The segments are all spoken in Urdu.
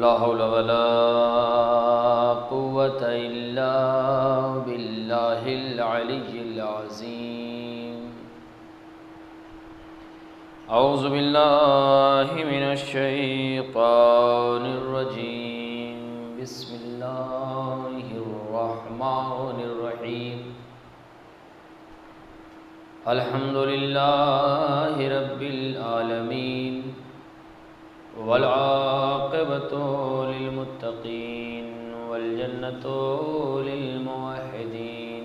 لا حول ولا قوة إلا بالله العلي العظيم. أعوذ بالله من الشيطان الرجيم. بسم الله الرحمن الرحيم. الحمد لله رب العالمين والعاقبة للمتقين والجنة للموحدين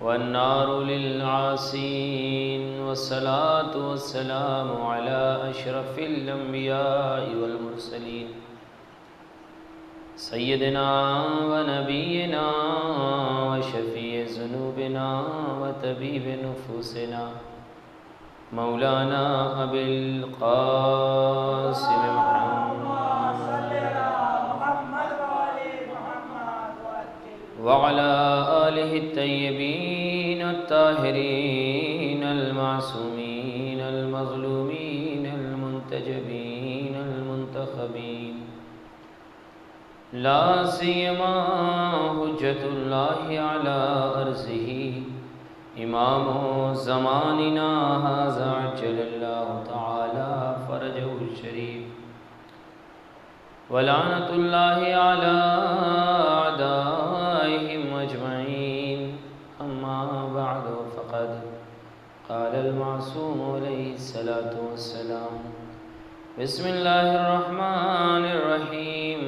والنار للعاصين، والصلاة والسلام على أشرف الأنبياء والمرسلين سيدنا ونبينا وشفيع ذنوبنا وطبيب نفوسنا مولانا أبي القاسم محمد وعلى آله الطيبين الطاهرين المعصومين المظلومين المنتجبين المنتخبين، لا سيما حجة الله على أرضه امام زماننا هذا عجل الله تعالى فرجه الشريف، ولعنة الله على أعدائهم أجمعين. أما بعد، فقد قال المعصوم عليه الصلاة والسلام: بسم الله الرحمن الرحيم.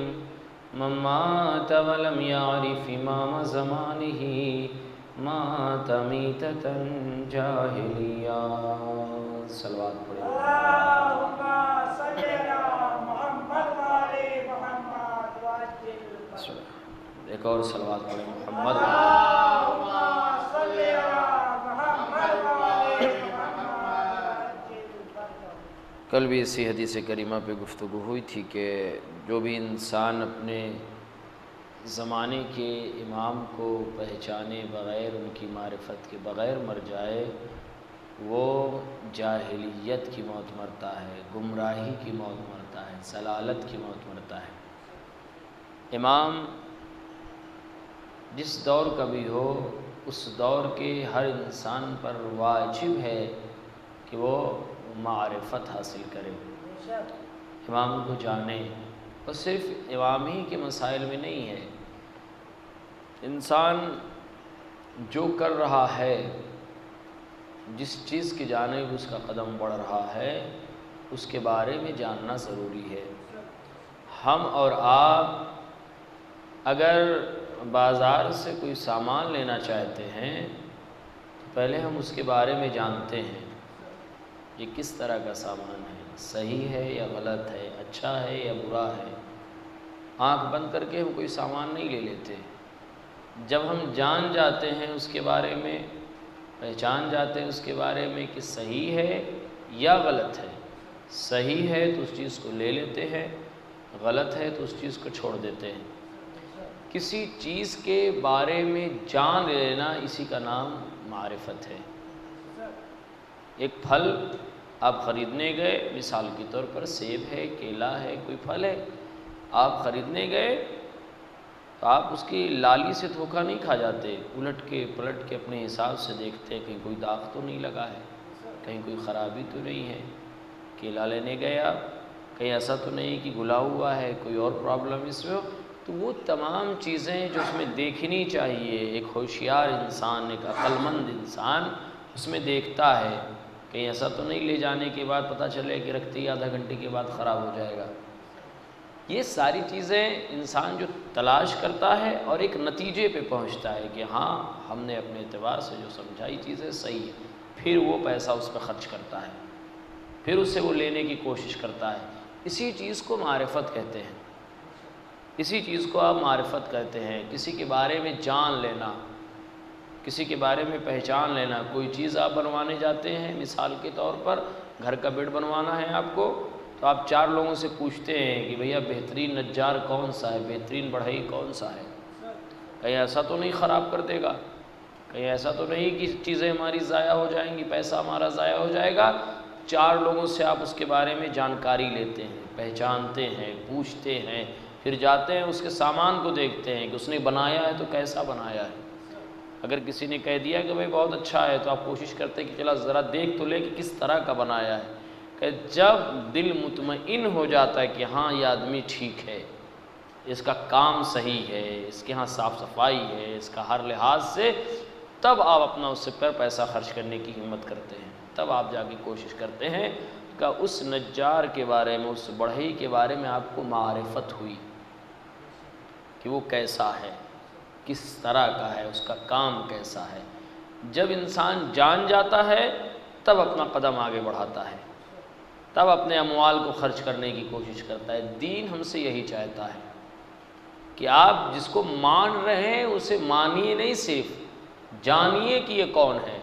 من مات ولم يعرف إمام زمانه مات میتۃ جاہلیہ. صلوات پڑھیں. اللہم صل علی محمد وعلی محمد وعجل. ایک اور صلوات پڑھیں. محمد اللہم صل علی محمد وعلی محمد. کل بھی اسی حدیث کریمہ پہ گفتگو ہوئی تھی کہ جو بھی انسان اپنے زمانے کے امام کو پہچانے بغیر، ان کی معرفت کے بغیر مر جائے، وہ جاہلیت کی موت مرتا ہے، گمراہی کی موت مرتا ہے، ضلالت کی موت مرتا ہے. امام جس دور کا بھی ہو، اس دور کے ہر انسان پر واجب ہے کہ وہ معرفت حاصل کرے، امام کو جانے. اور صرف امام ہی کے مسائل میں نہیں ہے، انسان جو کر رہا ہے، جس چیز کی جانب اس کا قدم بڑھ رہا ہے، اس کے بارے میں جاننا ضروری ہے. ہم اور آپ اگر بازار سے کوئی سامان لینا چاہتے ہیں تو پہلے ہم اس کے بارے میں جانتے ہیں، یہ کس طرح کا سامان ہے، صحیح ہے یا غلط ہے، اچھا ہے یا برا ہے. آنکھ بند کر کے ہم کوئی سامان نہیں لے لیتے. جب ہم جان جاتے ہیں اس کے بارے میں، پہچان جاتے ہیں اس کے بارے میں کہ صحیح ہے یا غلط ہے، صحیح ہے تو اس چیز کو لے لیتے ہیں، غلط ہے تو اس چیز کو چھوڑ دیتے ہیں. کسی چیز کے بارے میں جان لینا، اسی کا نام معرفت ہے. ایک پھل آپ خریدنے گئے، مثال کے طور پر سیب ہے، کیلا ہے، کوئی پھل ہے، آپ خریدنے گئے تو آپ اس کی لالی سے دھوکہ نہیں کھا جاتے، الٹ کے پلٹ کے اپنے حساب سے دیکھتے ہیں کہیں کوئی داغ تو نہیں لگا ہے، کہیں کوئی خرابی تو نہیں ہے. کیلا لینے گئے آپ، کہیں ایسا تو نہیں کہ گلا ہوا ہے، کوئی اور پرابلم اس میں ہو. تو وہ تمام چیزیں جو اس میں دیکھنی چاہیے، ایک ہوشیار انسان، ایک عقل مند انسان اس میں دیکھتا ہے. کہیں ایسا تو نہیں لے جانے کے بعد پتہ چلے کہ رکھتے ہی آدھا گھنٹے کے بعد خراب ہو جائے گا. یہ ساری چیزیں انسان جو تلاش کرتا ہے اور ایک نتیجے پہ پہنچتا ہے کہ ہاں ہم نے اپنے اعتبار سے جو سمجھائی چیزیں صحیح ہے، پھر وہ پیسہ اس پہ خرچ کرتا ہے، پھر اس سے وہ لینے کی کوشش کرتا ہے. اسی چیز کو معرفت کہتے ہیں، اسی چیز کو آپ معرفت کہتے ہیں. کسی کے بارے میں جان لینا، کسی کے بارے میں پہچان لینا. کوئی چیز آپ بنوانے جاتے ہیں، مثال کے طور پر گھر کا بیڈ بنوانا ہے آپ کو، تو آپ 4 لوگوں سے پوچھتے ہیں کہ بھیا بہترین نجار کون سا ہے، بہترین بڑھئی کون سا ہے. کہیں ایسا تو نہیں خراب کر دے گا، کہیں ایسا تو نہیں کہ چیزیں ہماری ضائع ہو جائیں گی، پیسہ ہمارا ضائع ہو جائے گا. 4 لوگوں سے آپ اس کے بارے میں جانکاری لیتے ہیں، پہچانتے ہیں، پوچھتے ہیں، پھر جاتے ہیں اس کے سامان کو دیکھتے ہیں کہ اس نے بنایا ہے تو کیسا بنایا ہے۔ اگر کسی نے کہہ دیا کہ بھائی بہت اچھا ہے تو آپ کوشش کرتے ہیں کہ چلا ذرا دیکھ تو لے کہ کس طرح کا بنایا ہے۔ کہ جب دل مطمئن ہو جاتا ہے کہ ہاں یہ آدمی ٹھیک ہے، اس کا کام صحیح ہے، اس کے ہاں صاف صفائی ہے، اس کا ہر لحاظ سے، تب آپ اپنا اس سے پر پیسہ خرچ کرنے کی ہمت کرتے ہیں، تب آپ جا کے کوشش کرتے ہیں کہ اس نجار کے بارے میں، اس بڑھئی کے بارے میں آپ کو معرفت ہوئی کہ وہ کیسا ہے، کس طرح کا ہے، اس کا کام کیسا ہے۔ جب انسان جان جاتا ہے تب اپنا قدم آگے بڑھاتا ہے، تب اپنے اموال کو خرچ کرنے کی کوشش کرتا ہے۔ دین ہم سے یہی چاہتا ہے کہ آپ جس کو مان رہے ہیں اسے مانیے نہیں، صرف جانیے کہ یہ کون ہے،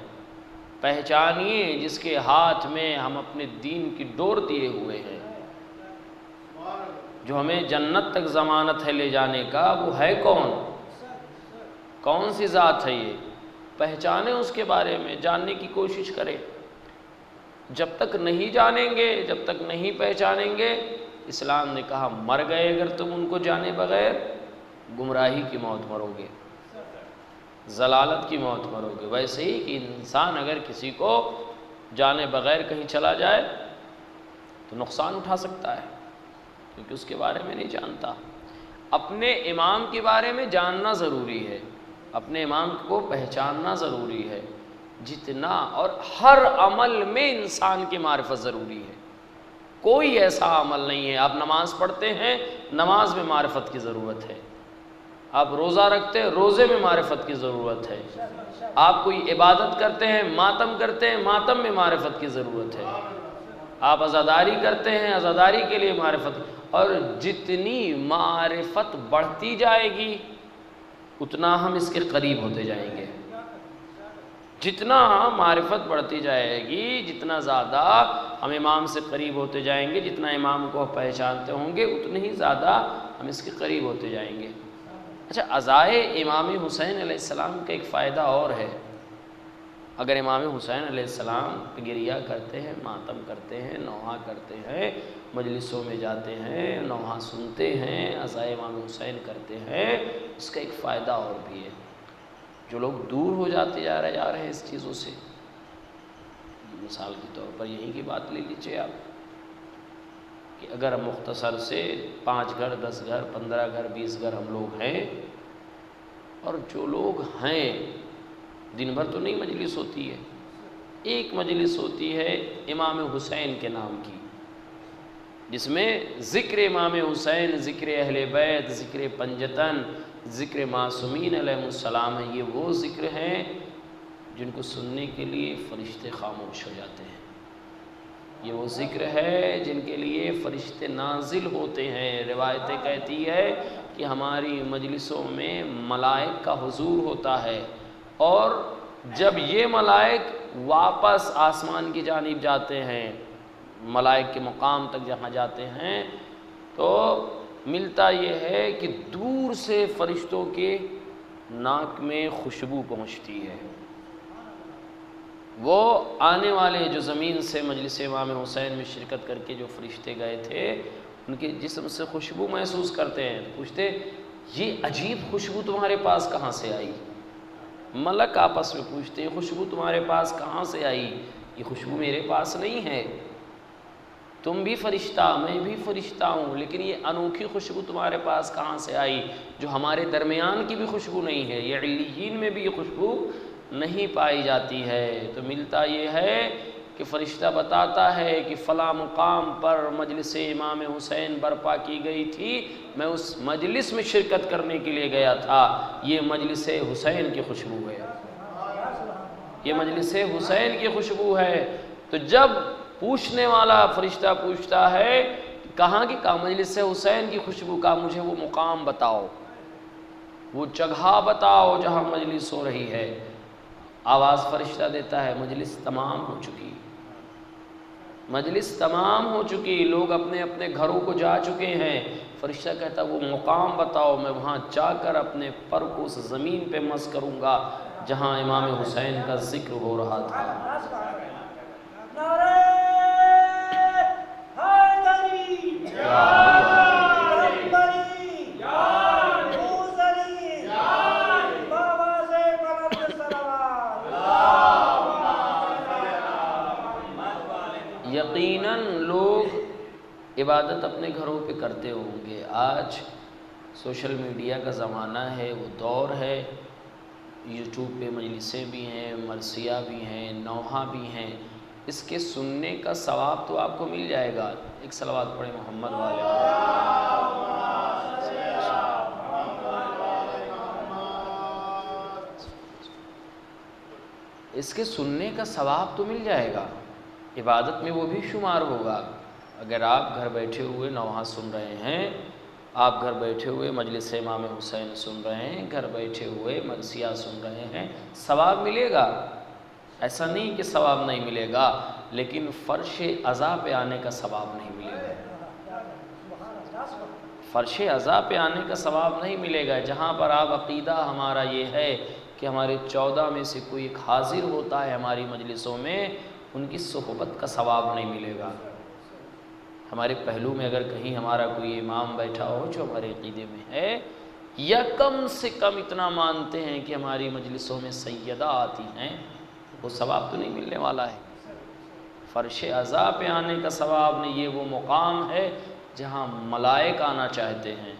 پہچانیے جس کے ہاتھ میں ہم اپنے دین کی ڈور دیے ہوئے ہیں، جو ہمیں جنت تک ضمانت ہے لے جانے کا، وہ ہے کون سی ذات ہے، یہ پہچانیں، اس کے بارے میں جاننے کی کوشش کریں۔ جب تک نہیں جانیں گے، جب تک نہیں پہچانیں گے، اسلام نے کہا مر گئے اگر تم ان کو جانے بغیر، گمراہی کی موت مرو گے، ضلالت کی موت مرو گے۔ ویسے ہی کہ انسان اگر کسی کو جانے بغیر کہیں چلا جائے تو نقصان اٹھا سکتا ہے، کیونکہ اس کے بارے میں نہیں جانتا۔ اپنے امام کے بارے میں جاننا ضروری ہے، اپنے امام کو پہچاننا ضروری ہے جتنا، اور ہر عمل میں انسان کی معرفت ضروری ہے۔ کوئی ایسا عمل نہیں ہے، آپ نماز پڑھتے ہیں، نماز میں معرفت کی ضرورت ہے، آپ روزہ رکھتے ہیں، روزے میں معرفت کی ضرورت ہے، آپ کوئی عبادت کرتے ہیں، ماتم کرتے ہیں، ماتم میں معرفت کی ضرورت ہے، آپ عزاداری کرتے ہیں، عزاداری کے لیے معرفت، اور جتنی معرفت بڑھتی جائے گی اتنا ہم اس کے قریب ہوتے جائیں گے۔ جتنا معرفت بڑھتی جائے گی، جتنا زیادہ ہم امام سے قریب ہوتے جائیں گے، جتنا امام کو پہچانتے ہوں گے، اتنے ہی زیادہ ہم اس کے قریب ہوتے جائیں گے۔ اچھا، عزائے امام حسین علیہ السلام کا ایک فائدہ اور ہے۔ اگر امام حسین علیہ السلام پہ گریہ کرتے ہیں، ماتم کرتے ہیں، نوحہ کرتے ہیں، مجلسوں میں جاتے ہیں، نوحہ سنتے ہیں، عزائے امام حسین کرتے ہیں، اس کا ایک فائدہ اور بھی ہے۔ جو لوگ دور ہو جاتے جا رہے ہیں اس چیزوں سے، مثال کے طور پر یہیں کی بات لے لیجیے آپ، کہ اگر مختصر سے 5 گھر، 10 گھر، 15 گھر، 20 گھر ہم لوگ ہیں، اور جو لوگ ہیں دن بھر تو نہیں مجلس ہوتی ہے، ایک مجلس ہوتی ہے امام حسین کے نام کی، جس میں ذکر امام حسین، ذکر اہل بیت، ذکر پنجتن، ذکر معصومین علیہ السلام ہے۔ یہ وہ ذکر ہیں جن کو سننے کے لیے فرشتے خاموش ہو جاتے ہیں، یہ وہ ذکر ہے جن کے لیے فرشتے نازل ہوتے ہیں۔ روایتیں کہتی ہے کہ ہماری مجلسوں میں ملائک کا حضور ہوتا ہے، اور جب یہ ملائک واپس آسمان کی جانب جاتے ہیں، ملائک کے مقام تک جہاں جاتے ہیں، تو ملتا یہ ہے کہ دور سے فرشتوں کے ناک میں خوشبو پہنچتی ہے۔ وہ آنے والے جو زمین سے مجلس امام حسین میں شرکت کر کے جو فرشتے گئے تھے، ان کے جسم سے خوشبو محسوس کرتے ہیں، پوچھتے یہ عجیب خوشبو تمہارے پاس کہاں سے آئی؟ ملک آپس میں پوچھتے ہیں خوشبو تمہارے پاس کہاں سے آئی؟ یہ خوشبو میرے پاس نہیں ہے، تم بھی فرشتہ، میں بھی فرشتہ ہوں، لیکن یہ انوکھی خوشبو تمہارے پاس کہاں سے آئی جو ہمارے درمیان کی بھی خوشبو نہیں ہے، یہ علیین میں بھی یہ خوشبو نہیں پائی جاتی ہے۔ تو ملتا یہ ہے کہ فرشتہ بتاتا ہے کہ فلاں مقام پر مجلس امام حسین برپا کی گئی تھی، میں اس مجلس میں شرکت کرنے کے لیے گیا تھا، یہ مجلس حسین کی خوشبو ہے، یہ مجلس حسین کی خوشبو ہے۔ تو جب پوچھنے والا فرشتہ پوچھتا ہے کہاں کی، کہا مجلس حسین کی خوشبو، کا مجھے وہ مقام بتاؤ، وہ جگہ بتاؤ جہاں مجلس ہو رہی ہے۔ آواز فرشتہ دیتا ہے مجلس تمام ہو چکی، مجلس تمام ہو چکی، لوگ اپنے اپنے گھروں کو جا چکے ہیں۔ فرشتہ کہتا وہ مقام بتاؤ، میں وہاں جا کر اپنے پر کو اس زمین پہ مس کروں گا جہاں امام حسین کا ذکر ہو رہا تھا۔ یقیناً لوگ عبادت اپنے گھروں پہ کرتے ہوں گے۔ آج سوشل میڈیا کا زمانہ ہے، وہ دور ہے، یوٹیوب پہ مجلسیں بھی ہیں، مرثیہ بھی ہیں، نوحہ بھی ہیں، اس کے سننے کا ثواب تو آپ کو مل جائے گا۔ ایک صلوات پڑھیں محمد والے۔ اس کے سننے کا ثواب تو مل جائے گا، عبادت میں وہ بھی شمار ہوگا۔ اگر آپ گھر بیٹھے ہوئے نوحہ سن رہے ہیں، آپ گھر بیٹھے ہوئے مجلس امام حسین سن رہے ہیں، گھر بیٹھے ہوئے مرثیہ سن رہے ہیں، ثواب ملے گا، ایسا نہیں کہ ثواب نہیں ملے گا، لیکن فرش عزا پہ آنے کا ثواب نہیں ملے گا۔ فرش عزا پہ آنے کا ثواب نہیں ملے گا۔ جہاں پر آپ عقیدہ ہمارا یہ ہے کہ ہمارے 14 میں سے کوئی ایک حاضر ہوتا ہے ہماری مجلسوں میں، ان کی صحبت کا ثواب نہیں ملے گا۔ ہمارے پہلو میں اگر کہیں ہمارا کوئی امام بیٹھا ہو جو ہمارے عقیدے میں ہے، یا کم سے کم اتنا مانتے ہیں کہ ہماری مجلسوں میں سیدہ آتی ہیں، وہ ثواب تو نہیں ملنے والا ہے۔ فرش عزا پہ آنے کا ثواب نہیں، یہ وہ مقام ہے جہاں ملائک آنا چاہتے ہیں،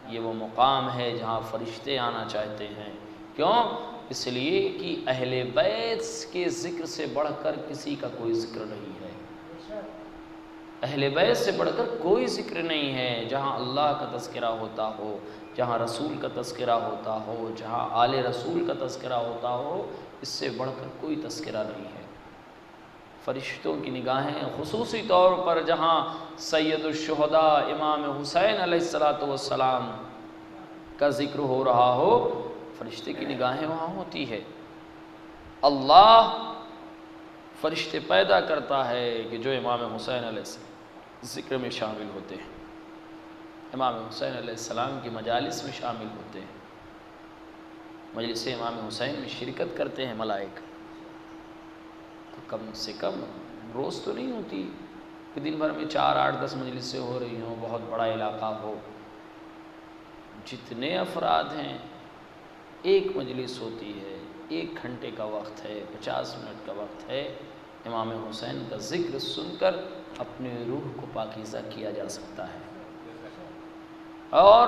یہ وہ مقام ہے جہاں فرشتے آنا چاہتے ہیں۔ کیوں؟ اس لیے کہ اہل بیت کے ذکر سے بڑھ کر کسی کا کوئی ذکر نہیں ہے، اہل بیت سے بڑھ کر کوئی ذکر نہیں ہے۔ جہاں اللہ کا تذکرہ ہوتا ہو، جہاں رسول کا تذکرہ ہوتا ہو، جہاں آل رسول کا تذکرہ ہوتا ہو، اس سے بڑھ کر کوئی تذکرہ نہیں ہے۔ فرشتوں کی نگاہیں خصوصی طور پر جہاں سید الشہداء امام حسین علیہ السلام کا ذکر ہو رہا ہو، فرشتے کی نگاہیں وہاں ہوتی ہے۔ اللہ فرشتے پیدا کرتا ہے کہ جو امام حسین علیہ السلام ذکر میں شامل ہوتے ہیں، امام حسین علیہ السلام کی مجالس میں شامل ہوتے ہیں، مجلس امام حسین میں شرکت کرتے ہیں ملائک۔ تو کم سے کم روز تو نہیں ہوتی کہ دن بھر میں 4 8 10 مجلسیں ہو رہی ہوں، بہت بڑا علاقہ ہو۔ جتنے افراد ہیں، ایک مجلس ہوتی ہے، 1 گھنٹے کا وقت ہے، 50 منٹ کا وقت ہے، امام حسین کا ذکر سن کر اپنے روح کو پاکیزہ کیا جا سکتا ہے۔ اور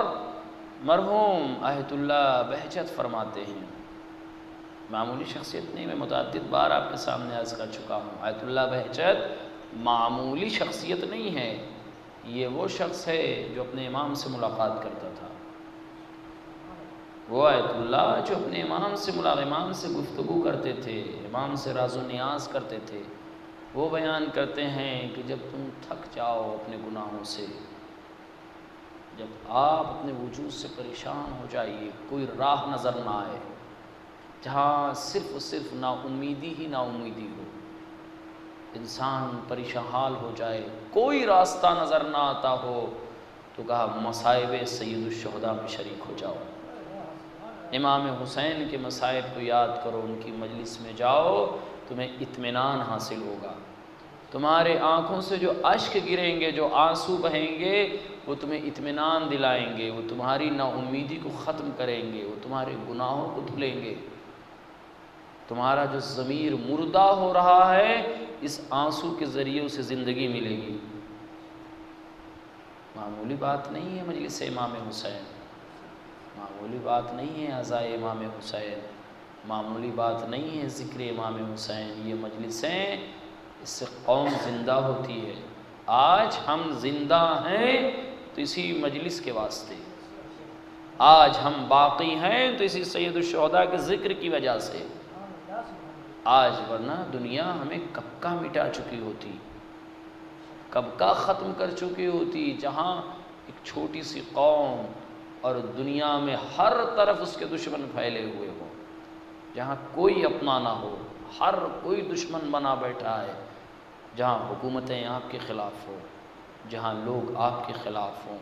مرحوم آیت اللہ بہجت فرماتے ہیں، معمولی شخصیت نہیں، میں متعدد بار آپ کے سامنے عرض کر چکا ہوں، آیت اللہ بہجت معمولی شخصیت نہیں ہے، یہ وہ شخص ہے جو اپنے امام سے ملاقات کرتا تھا، وہ آیت اللہ جو اپنے امام سے گفتگو کرتے تھے، امام سے راز و نیاز کرتے تھے۔ وہ بیان کرتے ہیں کہ جب تم تھک جاؤ اپنے گناہوں سے، جب آپ اپنے وجود سے پریشان ہو جائیے، کوئی راہ نظر نہ آئے، جہاں صرف نا امیدی ہی نا امیدی ہو، انسان پریشان حال ہو جائے، کوئی راستہ نظر نہ آتا ہو، تو کہا مصائب سید الشہداء میں شریک ہو جاؤ، امام حسین کے مصائب کو یاد کرو، ان کی مجلس میں جاؤ، تمہیں اطمینان حاصل ہوگا، تمہارے آنکھوں سے جو اشک گریں گے، جو آنسو بہیں گے، وہ تمہیں اطمینان دلائیں گے، وہ تمہاری نا امیدی کو ختم کریں گے، وہ تمہارے گناہوں کو دھلیں گے، تمہارا جو ضمیر مردہ ہو رہا ہے، اس آنسو کے ذریعے اسے زندگی ملے گی۔ معمولی بات نہیں ہے مجلس امام حسین، معمولی بات نہیں ہے عزائے امام حسین، معمولی بات نہیں ہے ذکر امام حسین۔ یہ مجلسیں، اس سے قوم زندہ ہوتی ہے۔ آج ہم زندہ ہیں تو اسی مجلس کے واسطے، آج ہم باقی ہیں تو اسی سید الشہداء کے ذکر کی وجہ سے، آج ورنہ دنیا ہمیں کب کا مٹا چکی ہوتی، کب کا ختم کر چکی ہوتی۔ جہاں ایک چھوٹی سی قوم اور دنیا میں ہر طرف اس کے دشمن پھیلے ہوئے ہوں، جہاں کوئی اپنا نہ ہو، ہر کوئی دشمن بنا بیٹھا ہے، جہاں حکومتیں آپ کے خلاف ہوں، جہاں لوگ آپ کے خلاف ہوں،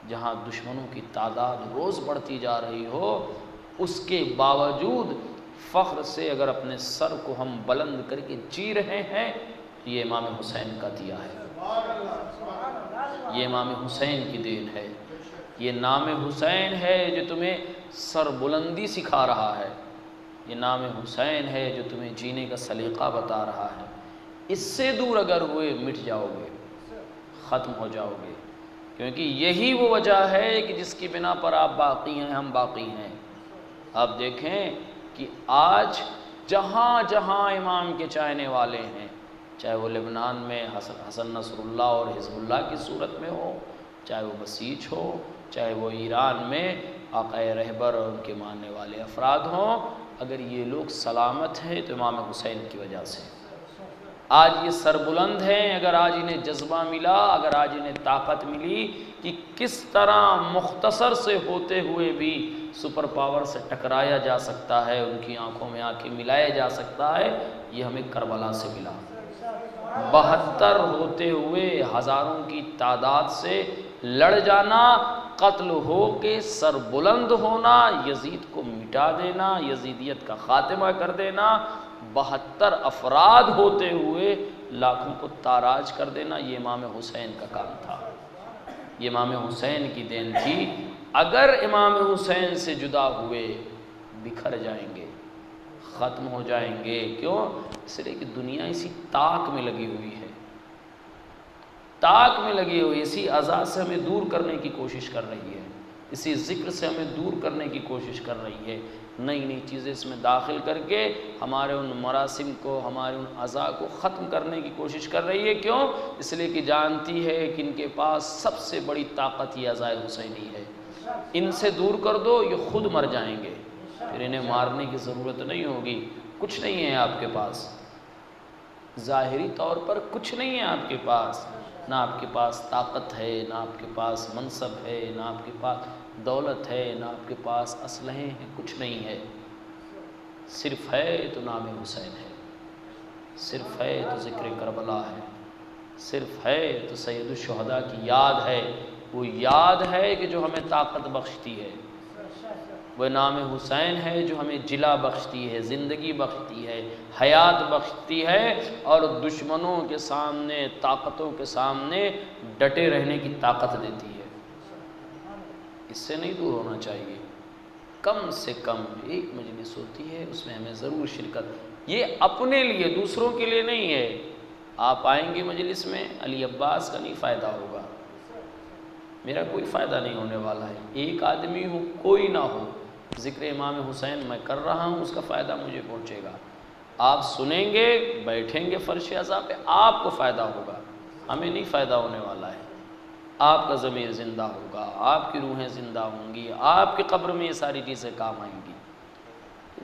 جہاں دشمنوں کی تعداد روز بڑھتی جا رہی ہو، اس کے باوجود فخر سے اگر اپنے سر کو ہم بلند کر کے جی رہے ہیں، یہ امام حسین کا دیا ہے، یہ امام حسین کی دین ہے، یہ نام حسین ہے جو تمہیں سر بلندی سکھا رہا ہے، یہ نام حسین ہے جو تمہیں جینے کا سلیقہ بتا رہا ہے، اس سے دور اگر ہوئے مٹ جاؤ گے، ختم ہو جاؤ گے، کیونکہ یہی وہ وجہ ہے کہ جس کی بنا پر آپ باقی ہیں، ہم باقی ہیں۔ آپ دیکھیں کہ آج جہاں جہاں امام کے چاہنے والے ہیں، چاہے وہ لبنان میں حسن نصر اللہ اور حزب اللہ کی صورت میں ہو، چاہے وہ بسیج ہو، چاہے وہ ایران میں آقا رہبر اور ان کے ماننے والے افراد ہوں، اگر یہ لوگ سلامت ہیں تو امام حسین کی وجہ سے۔ آج یہ سربلند ہیں، اگر آج انہیں جذبہ ملا، اگر آج انہیں طاقت ملی کہ کس طرح مختصر سے ہوتے ہوئے بھی سپر پاور سے ٹکرایا جا سکتا ہے، ان کی آنکھوں میں آنکھیں ملایا جا سکتا ہے، یہ ہمیں کربلا سے ملا۔ 72 ہوتے ہوئے ہزاروں کی تعداد سے لڑ جانا، قتل ہو کے سر بلند ہونا، یزید کو مٹا دینا، یزیدیت کا خاتمہ کر دینا، 72 افراد ہوتے ہوئے لاکھوں کو تاراج کر دینا، یہ امام حسین کا کام تھا، یہ امام حسین کی دین تھی۔ اگر امام حسین سے جدا ہوئے بکھر جائیں گے، ختم ہو جائیں گے۔ کیوں؟ اس لیے کہ دنیا اسی طاق میں لگی ہوئی ہے، طاق میں لگی ہوئی، اسی عزا سے ہمیں دور کرنے کی کوشش کر رہی ہے، اسی ذکر سے ہمیں دور کرنے کی کوشش کر رہی ہے، نئی نئی چیزیں اس میں داخل کر کے ہمارے ان مراسم کو، ہمارے ان عزا کو ختم کرنے کی کوشش کر رہی ہے۔ کیوں؟ اس لیے کہ جانتی ہے کہ ان کے پاس سب سے بڑی طاقت یہ عزائے حسینی ہے، ان سے دور کر دو یہ خود مر جائیں گے، پھر انہیں مارنے کی ضرورت نہیں ہوگی۔ کچھ نہیں ہے آپ کے پاس، ظاہری طور پر کچھ نہیں ہے آپ کے پاس، نہ آپ کے پاس طاقت ہے، نہ آپ کے پاس منصب ہے، نہ آپ کے پاس دولت ہے، نہ آپ کے پاس اسلحے ہیں، کچھ نہیں ہے، صرف ہے تو نام حسین ہے، صرف ہے تو ذکر کربلا ہے، صرف ہے تو سید الشہداء کی یاد ہے۔ وہ یاد ہے کہ جو ہمیں طاقت بخشتی ہے، وہ نام حسین ہے جو ہمیں جلا بخشتی ہے، زندگی بخشتی ہے، حیات بخشتی ہے، اور دشمنوں کے سامنے، طاقتوں کے سامنے ڈٹے رہنے کی طاقت دیتی ہے۔ اس سے نہیں دور ہونا چاہیے۔ کم سے کم ایک مجلس ہوتی ہے، اس میں ہمیں ضرور شرکت، یہ اپنے لیے، دوسروں کے لیے نہیں ہے۔ آپ آئیں گے مجلس میں، علی عباس کا نہیں فائدہ ہوگا، میرا کوئی فائدہ نہیں ہونے والا ہے، ایک آدمی ہو کوئی نہ ہو، ذکر امام حسین میں کر رہا ہوں، اس کا فائدہ مجھے پہنچے گا۔ آپ سنیں گے، بیٹھیں گے فرش عزا پہ، آپ کو فائدہ ہوگا، ہمیں نہیں فائدہ ہونے والا ہے۔ آپ کا ضمیر زندہ ہوگا، آپ کی روحیں زندہ ہوں گی، آپ کی قبر میں یہ ساری چیزیں کام آئیں گی۔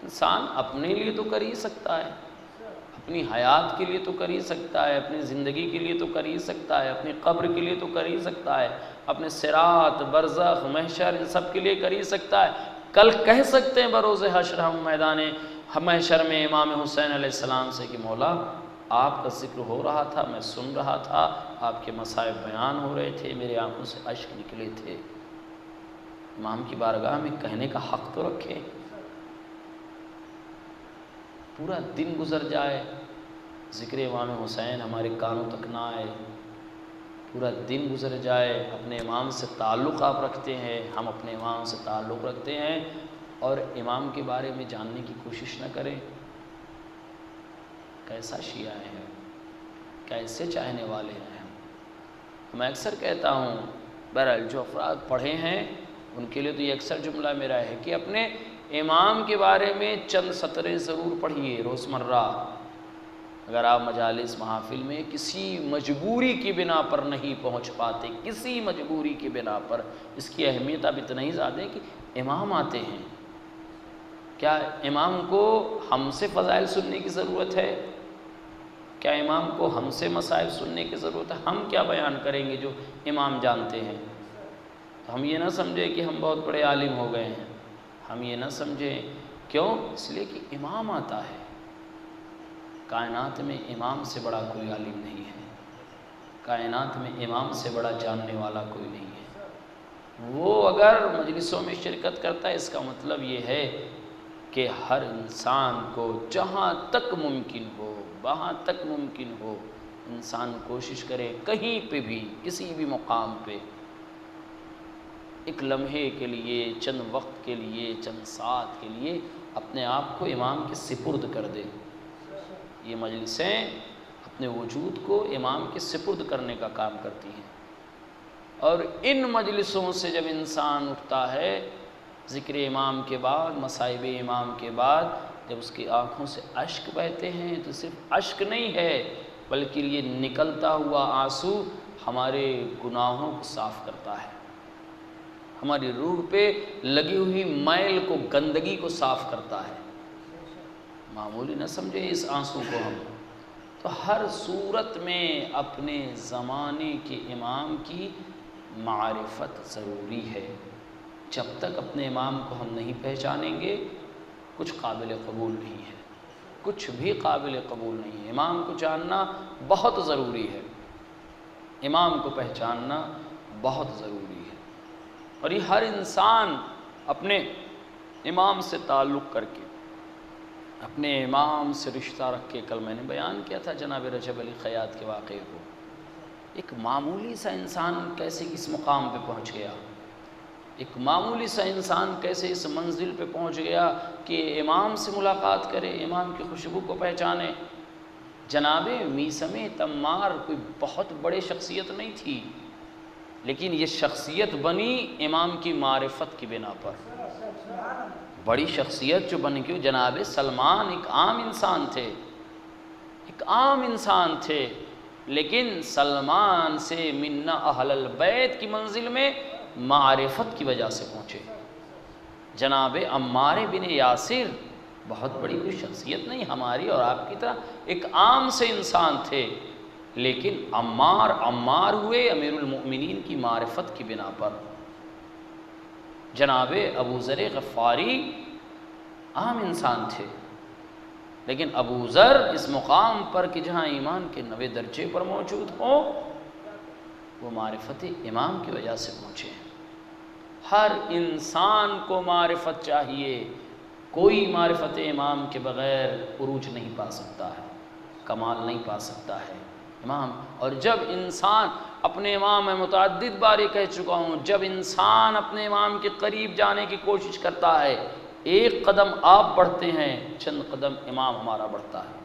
انسان اپنے لیے تو کر ہی سکتا ہے، اپنی حیات کے لیے تو کر ہی سکتا ہے، اپنی زندگی کے لیے تو کر ہی سکتا ہے، اپنی قبر کے لیے تو کر ہی سکتا ہے، اپنے صراط، برزخ، محشر، ان سب کے لیے کر ہی سکتا ہے۔ کل کہہ سکتے ہیں بروز حشر ہم میدان محشر میں امام حسین علیہ السلام سے کہ مولا آپ کا ذکر ہو رہا تھا، میں سن رہا تھا، آپ کے مصائب بیان ہو رہے تھے، میرے آنکھوں سے اشک نکلے تھے۔ امام کی بارگاہ میں کہنے کا حق تو رکھے۔ پورا دن گزر جائے، ذکر امام حسین ہمارے کانوں تک نہ آئے، پورا دن گزر جائے، اپنے امام سے تعلق آپ رکھتے ہیں، ہم اپنے امام سے تعلق رکھتے ہیں، اور امام کے بارے میں جاننے کی کوشش نہ کریں۔ کیسا شیعہ ہے، کیسے چاہنے والے ہیں ہم۔ میں اکثر کہتا ہوں، بہرحال جو افراد پڑھے ہیں ان کے لیے تو یہ اکثر جملہ میرا ہے کہ اپنے امام کے بارے میں چند سطریں ضرور پڑھیے روزمرہ۔ اگر آپ مجالس محافل میں کسی مجبوری کی بنا پر نہیں پہنچ پاتے، کسی مجبوری کی بنا پر، اس کی اہمیت اب اتنا ہی زیادہ ہے کہ امام آتے ہیں، کیا امام کو ہم سے فضائل سننے کی ضرورت ہے؟ کیا امام کو ہم سے مسائل سننے کی ضرورت ہے؟ ہم کیا بیان کریں گے جو امام جانتے ہیں؟ تو ہم یہ نہ سمجھیں کہ ہم بہت بڑے عالم ہو گئے ہیں، ہم یہ نہ سمجھیں۔ کیوں؟ اس لیے کہ امام آتا ہے۔ کائنات میں امام سے بڑا کوئی عالم نہیں ہے، کائنات میں امام سے بڑا جاننے والا کوئی نہیں ہے۔ وہ اگر مجلسوں میں شرکت کرتا ہے، اس کا مطلب یہ ہے کہ ہر انسان کو جہاں تک ممکن ہو، وہاں تک ممکن ہو، انسان کوشش کرے کہیں پہ بھی، کسی بھی مقام پہ، ایک لمحے کے لیے، چند وقت کے لیے، چند ساعت کے لیے اپنے آپ کو امام کے سپرد کر دے۔ یہ مجلسیں اپنے وجود کو امام کے سپرد کرنے کا کام کرتی ہیں۔ اور ان مجلسوں سے جب انسان اٹھتا ہے ذکر امام کے بعد، مصائب امام کے بعد، جب اس کی آنکھوں سے اشک بہتے ہیں تو صرف اشک نہیں ہے بلکہ یہ نکلتا ہوا آنسو ہمارے گناہوں کو صاف کرتا ہے، ہماری روح پہ لگی ہوئی میل کو، گندگی کو صاف کرتا ہے۔ معمولی نہ سمجھے اس آنسو کو ہم۔ تو ہر صورت میں اپنے زمانے کے امام کی معرفت ضروری ہے۔ جب تک اپنے امام کو ہم نہیں پہچانیں گے کچھ قابل قبول نہیں ہے، کچھ بھی قابل قبول نہیں ہے۔ امام کو جاننا بہت ضروری ہے، امام کو پہچاننا بہت ضروری ہے۔ اور یہ ہر انسان اپنے امام سے تعلق کر کے، اپنے امام سے رشتہ رکھ کے، کل میں نے بیان کیا تھا جناب رجب علی خیاط کے واقعے کو، ایک معمولی سا انسان کیسے اس مقام پہ پہنچ گیا، ایک معمولی سا انسان کیسے اس منزل پہ پہنچ گیا کہ امام سے ملاقات کرے، امام کی خوشبو کو پہچانے۔ جناب میثم تمار کوئی بہت بڑے شخصیت نہیں تھی، لیکن یہ شخصیت بنی امام کی معرفت کی بنا پر۔ بڑی شخصیت جو بن گئی، جناب سلمان ایک عام انسان تھے، ایک عام انسان تھے، لیکن سلمان سے من اہل البیت کی منزل میں معرفت کی وجہ سے پہنچے۔ جناب عمار بن یاسر بہت بڑی کوئی شخصیت نہیں ہماری اور آپ کی طرح، ایک عام سے انسان تھے، لیکن عمار ہوئے امیر المؤمنین کی معرفت کی بنا پر۔ جناب ابو ذر غفاری عام انسان تھے، لیکن ابو ذر اس مقام پر کہ جہاں ایمان کے 9 درجے پر موجود ہوں، وہ معرفت امام کی وجہ سے پہنچے ہیں۔ ہر انسان کو معرفت چاہیے، کوئی معرفت امام کے بغیر عروج نہیں پا سکتا ہے، کمال نہیں پا سکتا ہے امام۔ اور جب انسان اپنے امام، میں متعدد بار یہ کہہ چکا ہوں، جب انسان اپنے امام کے قریب جانے کی کوشش کرتا ہے، ایک قدم آپ بڑھتے ہیں، چند قدم امام ہمارا بڑھتا ہے۔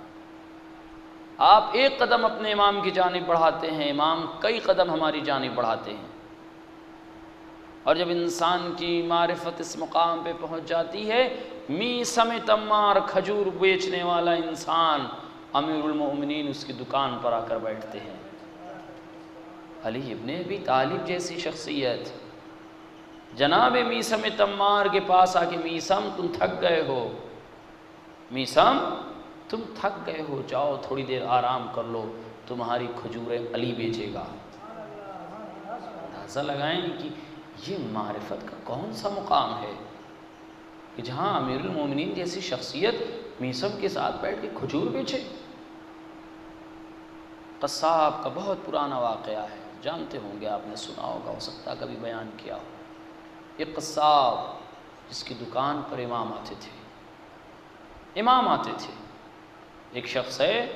آپ ایک قدم اپنے امام کی جانب بڑھاتے ہیں، امام کئی قدم ہماری جانب بڑھاتے ہیں۔ اور جب انسان کی معرفت اس مقام پہ پہنچ جاتی ہے، میثم تمار کھجور بیچنے والا انسان، امیر المؤمنین اس کی دکان پر آ کر بیٹھتے ہیں۔ علی ابن ابی طالب جیسی شخصیت جناب میثم تمار کے پاس آ کے، میثم تم تھک گئے ہو، میثم تم تھک گئے ہو، جاؤ تھوڑی دیر آرام کر لو، تمہاری کھجوریں علی بیچے گا۔ اندازہ لگائیں کہ یہ معرفت کا کون سا مقام ہے کہ جہاں امیر المومنین جیسی شخصیت میثم کے ساتھ بیٹھ کے کھجور بیچے۔ قصاب کا بہت پرانا واقعہ ہے، جانتے ہوں گے، آپ نے سنا ہوگا، ہو سکتا کبھی بیان کیا ہو۔ ایک قصاب جس کی دکان پر امام آتے تھے، امام آتے تھے۔ ایک شخص ہے،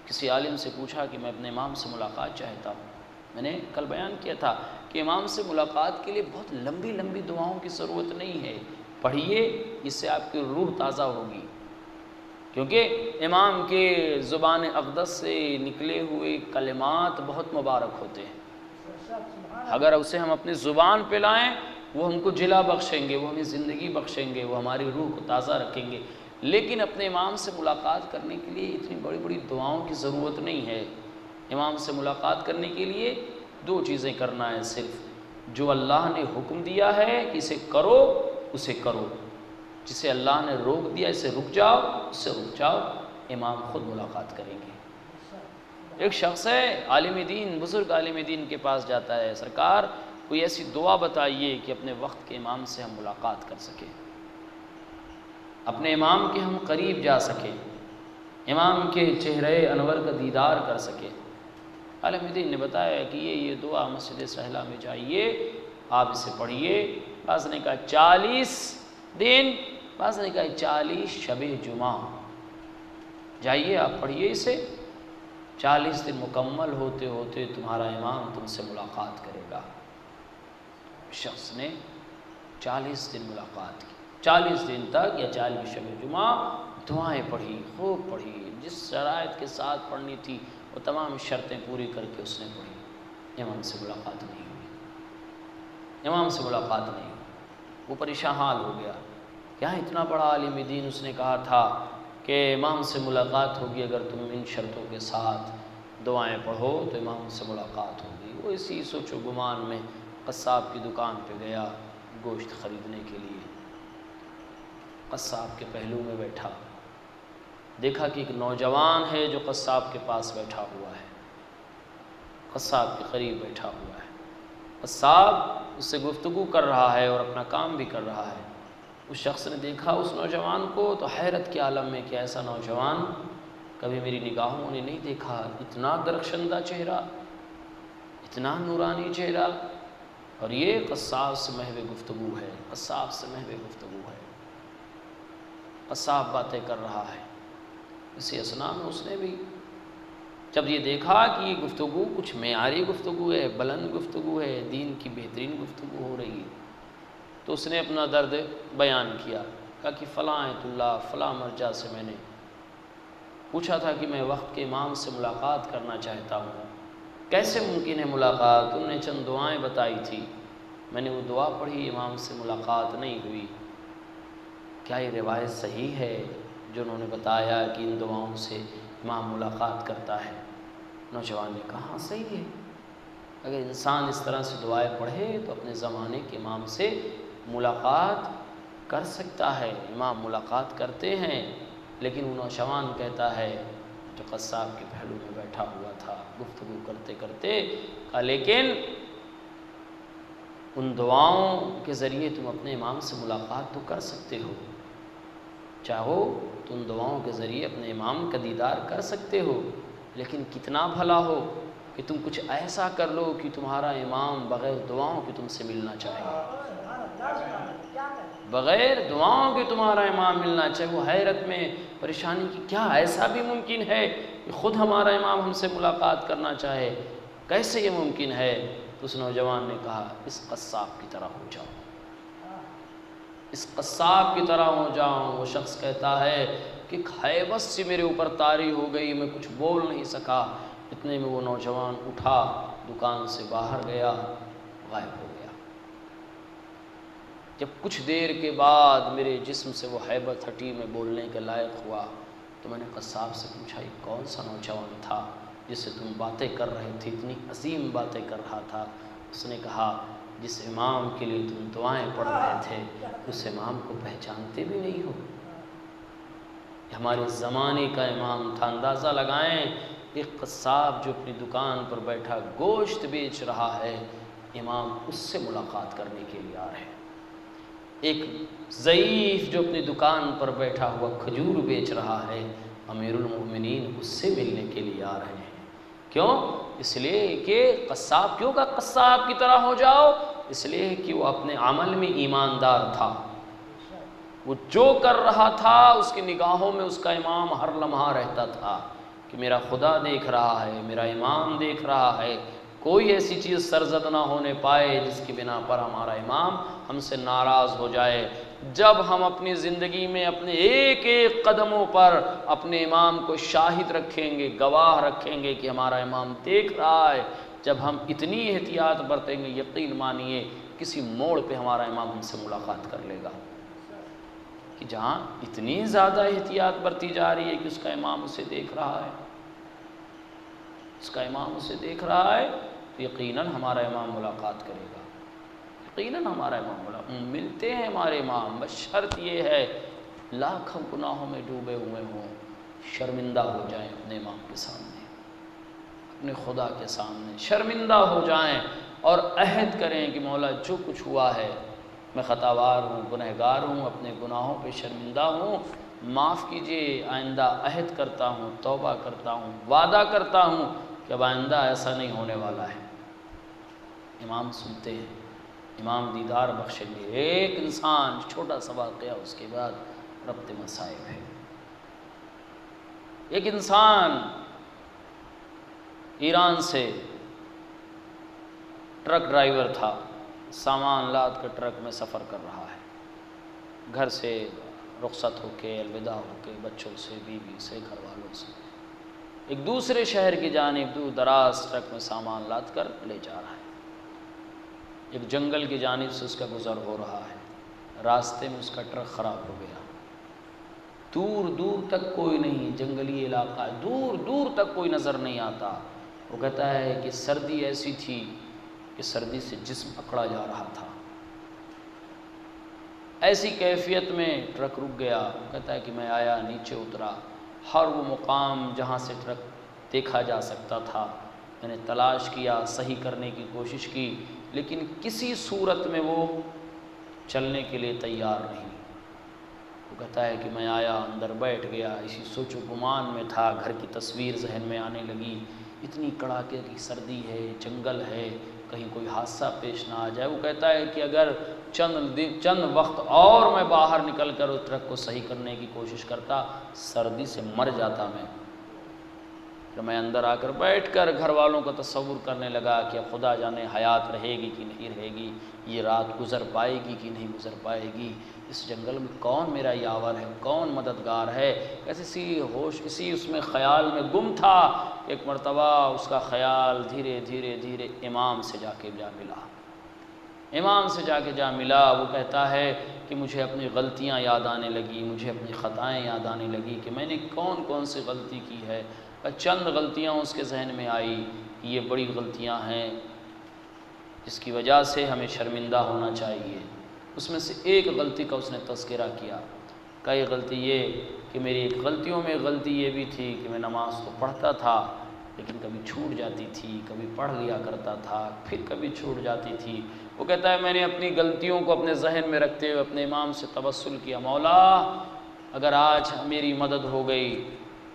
کسی عالم سے پوچھا کہ میں اپنے امام سے ملاقات چاہتا ہوں۔ میں نے کل بیان کیا تھا کہ امام سے ملاقات کے لیے بہت لمبی لمبی دعاؤں کی ضرورت نہیں ہے، پڑھیے، اس سے آپ کی روح تازہ ہوگی، کیونکہ امام کے زبان اقدس سے نکلے ہوئے کلمات بہت مبارک ہوتے ہیں۔ اگر اسے ہم اپنی زبان پہ لائیں، وہ ہم کو جلا بخشیں گے، وہ ہمیں زندگی بخشیں گے، وہ ہماری روح کو تازہ رکھیں گے۔ لیکن اپنے امام سے ملاقات کرنے کے لیے اتنی بڑی بڑی دعاؤں کی ضرورت نہیں ہے۔ امام سے ملاقات کرنے کے لیے 2 چیزیں کرنا ہے صرف، جو اللہ نے حکم دیا ہے کہ اسے کرو، اسے کرو، جسے اللہ نے روک دیا اسے رک جاؤ، اس سے رک جاؤ، امام خود ملاقات کریں گے۔ ایک شخص ہے، عالم دین، بزرگ عالم دین کے پاس جاتا ہے، سرکار کوئی ایسی دعا بتائیے کہ اپنے وقت کے امام سے ہم ملاقات کر سکیں، اپنے امام کے ہم قریب جا سکیں، امام کے چہرے انور کا دیدار کر سکیں۔ عالم دین نے بتایا کہ یہ دعا مسجد سہلہ میں جائیے، آپ اسے پڑھیے۔ بعض نے کہا 40 دن، بعض نے کہا 40 شب جمعہ، جائیے آپ پڑھیے اسے، 40 دن مکمل ہوتے ہوتے تمہارا امام تم سے ملاقات کرے گا۔ شخص نے 40 دن ملاقات کی، 40 دن تک یا 40 شب جمعہ دعائیں پڑھی، خوب پڑھی، جس شرائط کے ساتھ پڑھنی تھی وہ تمام شرطیں پوری کر کے اس نے پڑھی۔ امام سے ملاقات نہیں ہوئی، امام سے ملاقات نہیں ہوئی۔ وہ پریشان حال ہو گیا، کیا اتنا بڑا عالم دین، اس نے کہا تھا کہ امام سے ملاقات ہوگی اگر تم ان شرطوں کے ساتھ دعائیں پڑھو تو امام سے ملاقات ہوگی۔ وہ اسی سوچ و گمان میں قصاب کی دکان پہ گیا گوشت خریدنے کے لیے۔ قصاب کے پہلو میں بیٹھا، دیکھا کہ ایک نوجوان ہے جو قصاب کے پاس بیٹھا ہوا ہے، قصاب کے قریب بیٹھا ہوا ہے۔ قصاب اس سے گفتگو کر رہا ہے اور اپنا کام بھی کر رہا ہے۔ اس شخص نے دیکھا اس نوجوان کو تو حیرت کے عالم میں کہ ایسا نوجوان کبھی میری نگاہوں نے نہیں دیکھا، اتنا درخشندہ چہرہ، اتنا نورانی چہرہ، اور یہ قصاب سے محو گفتگو ہے، قصاب سے محو گفتگو ہے۔ قصاب باتیں کر رہا ہے، اسی اثناء میں اس نے بھی جب یہ دیکھا کہ یہ گفتگو کچھ معیاری گفتگو ہے، بلند گفتگو ہے، دین کی بہترین گفتگو ہو رہی ہے، تو اس نے اپنا درد بیان کیا، کہا کہ فلاں ایت اللہ فلاں مرجع سے میں نے پوچھا تھا کہ میں وقت کے امام سے ملاقات کرنا چاہتا ہوں، کیسے ممکن ہے ملاقات؟ انہوں نے چند دعائیں بتائی تھی، میں نے وہ دعا پڑھی، امام سے ملاقات نہیں ہوئی۔ کیا یہ روایت صحیح ہے جو انہوں نے بتایا کہ ان دعاؤں سے امام ملاقات کرتا ہے؟ نوجوان نے کہا ہاں صحیح ہے، اگر انسان اس طرح سے دعائیں پڑھے تو اپنے زمانے کے امام سے ملاقات کر سکتا ہے، امام ملاقات کرتے ہیں۔ لیکن وہ نوجوان کہتا ہے جو قصاب کے پہلو میں بیٹھا ہوا تھا گفتگو کرتے کرتے، کہا لیکن ان دعاؤں کے ذریعے تم اپنے امام سے ملاقات تو کر سکتے ہو، چاہو تو ان دعاؤں کے ذریعے اپنے امام کا دیدار کر سکتے ہو، لیکن کتنا بھلا ہو کہ تم کچھ ایسا کر لو کہ تمہارا امام بغیر دعاؤں کے تم سے ملنا چاہے، بغیر دعاؤں کے تمہارا امام ملنا چاہے۔ وہ حیرت میں پریشانی کی کیا ایسا بھی ممکن ہے کہ خود ہمارا امام ہم سے ملاقات کرنا چاہے؟ کیسے یہ ممکن ہے؟ تو اس نوجوان نے کہا اس قصاب کی طرح ہو جاؤ، اس قصاب کی طرح ہو جاؤں۔ وہ شخص کہتا ہے کہ ہیبت سے میرے اوپر طاری ہو گئی، میں کچھ بول نہیں سکا، اتنے میں وہ نوجوان اٹھا، دکان سے باہر گیا، غائب ہو گیا۔ جب کچھ دیر کے بعد میرے جسم سے وہ ہیبت ہٹی، میں بولنے کے لائق ہوا، تو میں نے قصاب سے پوچھا یہ کون سا نوجوان تھا جس سے تم باتیں کر رہے تھے، اتنی عظیم باتیں کر رہا تھا؟ اس نے کہا جس امام کے لیے تم دعائیں پڑھ رہے تھے اس امام کو پہچانتے بھی نہیں ہو، ہمارے زمانے کا امام تھا۔ اندازہ لگائیں ایک قصاب جو اپنی دکان پر بیٹھا گوشت بیچ رہا ہے، امام اس سے ملاقات کرنے کے لیے آ رہے ہیں۔ ایک ضعیف جو اپنی دکان پر بیٹھا ہوا کھجور بیچ رہا ہے، امیر المؤمنین اس سے ملنے کے لیے آ رہے ہیں۔ کیوں؟ اس لیے کہ قصاب، کیوں کہ قصاب کی طرح ہو جاؤ، اس لیے کہ وہ اپنے عمل میں ایماندار تھا، وہ جو کر رہا تھا اس کی نگاہوں میں اس کا امام ہر لمحہ رہتا تھا کہ میرا خدا دیکھ رہا ہے، میرا امام دیکھ رہا ہے، کوئی ایسی چیز سرزد نہ ہونے پائے جس کی بنا پر ہمارا امام ہم سے ناراض ہو جائے۔ جب ہم اپنی زندگی میں اپنے ایک ایک قدموں پر اپنے امام کو شاہد رکھیں گے، گواہ رکھیں گے کہ ہمارا امام دیکھ رہا ہے، جب ہم اتنی احتیاط برتیں گے، یقین مانیے کسی موڑ پہ ہمارا امام ہم سے ملاقات کر لے گا، کہ جہاں اتنی زیادہ احتیاط برتی جا رہی ہے کہ اس کا امام اسے دیکھ رہا ہے، اس کا امام اسے دیکھ رہا ہے، تو یقیناً ہمارا امام ملاقات کرے گا، یقیناً ہمارا امام ملتے ہیں ہمارے امام، بس شرط یہ ہے لاکھوں گناہوں میں ڈوبے ہوئے ہوں، شرمندہ ہو جائیں اپنے امام کے سامنے، اپنے خدا کے سامنے شرمندہ ہو جائیں اور عہد کریں کہ مولا جو کچھ ہوا ہے میں خطاوار ہوں، گنہگار ہوں، اپنے گناہوں پہ شرمندہ ہوں، معاف کیجئے، آئندہ عہد کرتا ہوں، توبہ کرتا ہوں، وعدہ کرتا ہوں کہ اب آئندہ ایسا نہیں ہونے والا ہے۔ امام سنتے ہیں، امام دیدار بخشیں گے۔ ایک انسان، چھوٹا سا واقعہ اس کے بعد ربط مصائب ہے۔ ایک انسان ایران سے ٹرک ڈرائیور تھا، سامان لاد کر ٹرک میں سفر کر رہا ہے، گھر سے رخصت ہو کے الوداع ہو کے بچوں سے بیوی سے گھر والوں سے ایک دوسرے شہر کی جانب دور دراز ٹرک میں سامان لاد کر لے جا رہا ہے۔ ایک جنگل کی جانب سے اس کا گزر ہو رہا ہے، راستے میں اس کا ٹرک خراب ہو گیا، دور دور تک کوئی نہیں، جنگلی علاقہ ہے، دور دور تک کوئی نظر نہیں آتا۔ وہ کہتا ہے کہ سردی ایسی تھی کہ سردی سے جسم اکڑا جا رہا تھا، ایسی کیفیت میں ٹرک رک گیا۔ وہ کہتا ہے کہ میں آیا، نیچے اترا، ہر وہ مقام جہاں سے ٹرک دیکھا جا سکتا تھا میں نے تلاش کیا، صحیح کرنے کی کوشش کی، لیکن کسی صورت میں وہ چلنے کے لیے تیار نہیں۔ وہ کہتا ہے کہ میں آیا، اندر بیٹھ گیا، اسی سوچ و گمان میں تھا، گھر کی تصویر ذہن میں آنے لگی، اتنی کڑاکے کی سردی ہے، جنگل ہے، کہیں کوئی حادثہ پیش نہ آ جائے۔ وہ کہتا ہے کہ اگر چند وقت اور میں باہر نکل کر اس ٹرک کو صحیح کرنے کی کوشش کرتا، سردی سے مر جاتا میں۔ پھر میں اندر آ کر بیٹھ کر گھر والوں کا تصور کرنے لگا کہ اب خدا جانے حیات رہے گی کہ نہیں رہے گی، یہ رات گزر پائے گی کہ نہیں گزر پائے گی، اس جنگل میں کون میرا یاور ہے، کون مددگار ہے۔ اسی اس میں خیال میں گم تھا۔ ایک مرتبہ اس کا خیال دھیرے دھیرے امام سے جا ملا۔ امام سے جا ملا۔ وہ کہتا ہے کہ مجھے اپنی غلطیاں یاد آنے لگی، مجھے اپنی خطائیں یاد آنے لگی کہ میں نے کون سی غلطی کی ہے۔ چند غلطیاں اس کے ذہن میں آئی کہ یہ بڑی غلطیاں ہیں جس کی وجہ سے ہمیں شرمندہ ہونا چاہیے۔ اس میں سے ایک غلطی کا اس نے تذکرہ کیا کہ یہ غلطی یہ کہ میری ایک غلطیوں میں غلطی یہ بھی تھی کہ میں نماز تو پڑھتا تھا لیکن کبھی چھوٹ جاتی تھی، کبھی پڑھ لیا کرتا تھا، پھر کبھی چھوٹ جاتی تھی۔ وہ کہتا ہے میں نے اپنی غلطیوں کو اپنے ذہن میں رکھتے ہوئے اپنے امام سے توسل کیا، مولا اگر آج میری مدد ہو گئی،